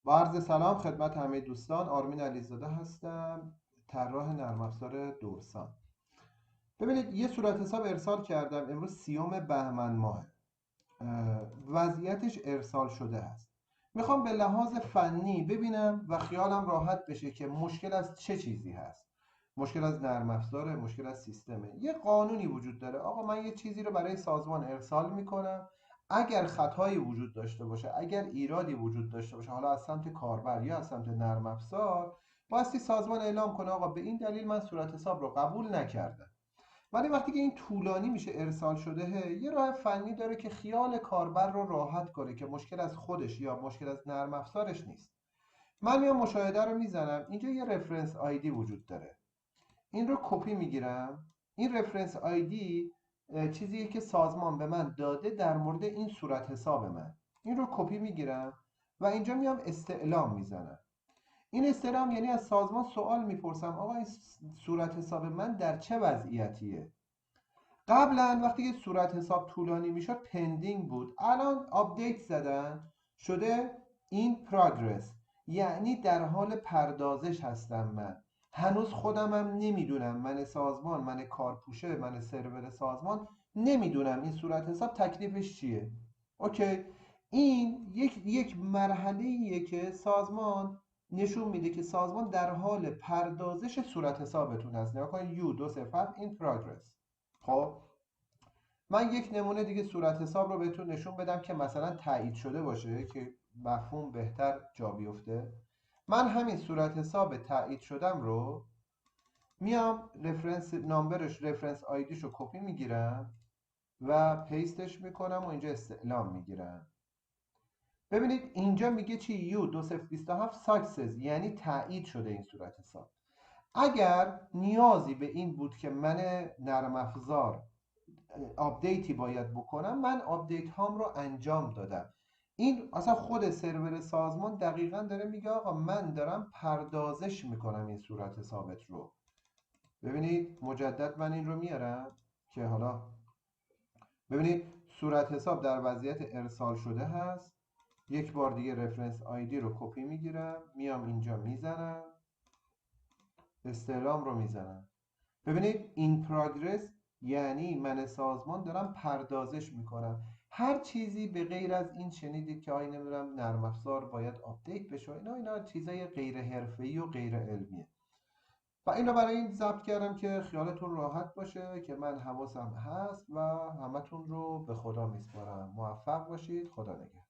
با عرض سلام خدمت همه دوستان، آرمین علیزاده هستم، طراح نرم افزار دورسان. ببینید یه صورت حساب ارسال کردم امروز 30 بهمن ماه. وضعیتش ارسال شده هست. میخوام به لحاظ فنی ببینم و خیالم راحت بشه که مشکل از چه چیزی هست. مشکل از نرم افزاره، مشکل از سیستمه. یه قانونی وجود داره. آقا من یه چیزی رو برای سازمان ارسال میکنم، اگر خطایی وجود داشته باشه، اگر ایرادی وجود داشته باشه، حالا از سمت کاربر یا از سمت نرم افزار، بایستی سازمان اعلام کنه آقا به این دلیل من صورت حساب رو قبول نکردم. ولی وقتی که این طولانی میشه ارسال شده، یه راه فنی داره که خیال کاربر رو راحت کنه که مشکل از خودش یا مشکل از نرم افزارش نیست. من میام مشاهده رو میزنم، اینجا یه رفرنس آیدی وجود داره، این رو کپی میگیرم. این رفرنس آیدی چیزیه که سازمان به من داده در مورد این صورت حساب من. این رو کپی میگیرم و اینجا میام استعلام میزنم. این استعلام یعنی از سازمان سوال میپرسم آقا این صورت حساب من در چه وضعیتیه. قبلا وقتی که صورت حساب طولانی میشد پندینگ بود، الان آپدیت زدن شده این پراگرس، یعنی در حال پردازش هستم. من هنوز خودمم نمیدونم، من سازمان، من کارپوشه، من سرور سازمان نمیدونم این صورت حساب تکلیفش چیه. اوکی. این یک مرحله که سازمان نشون میده که سازمان در حال پردازش صورت حسابتون هست. نگاه کنید یو 207 این پراگرس. خب من یک نمونه دیگه صورت حساب رو بهتون نشون بدم که مثلا تایید شده باشه که مفهوم بهتر جا بیفته. من همین صورت حساب تایید شدم رو میام رفرنس نامبرش، رفرنس آیدیش رو کپی میگیرم و پیستش میکنم و اینجا استعلام میگیرم. ببینید اینجا میگه چی؟ یو 2027 ساکسس، یعنی تایید شده این صورت حساب. اگر نیازی به این بود که من نرم افزار آپدیتی باید بکنم، من آپدیت هام رو انجام دادم. این اصلا خود سرور سازمان دقیقا داره میگه آقا من دارم پردازش میکنم این صورت ثابت رو. ببینید مجدد من این رو میارم که حالا ببینید صورت حساب در وضعیت ارسال شده هست. یک بار دیگه رفرنس آیدی رو کپی میگیرم، میام اینجا میزنم، استعلام رو میزنم. ببینید این پراگرس یعنی من سازمان دارم پردازش میکنم. هر چیزی به غیر از این شنیدید که آی نمیدونم نرم افزار باید آپدیت بشه، اینا چیزای غیر حرفه‌ای و غیر علمیه. و اینو برای این ضبط کردم که خیالتون راحت باشه که من حواسم هست و همتون رو به خدا میسپارم. موفق باشید. خدا نگهدار.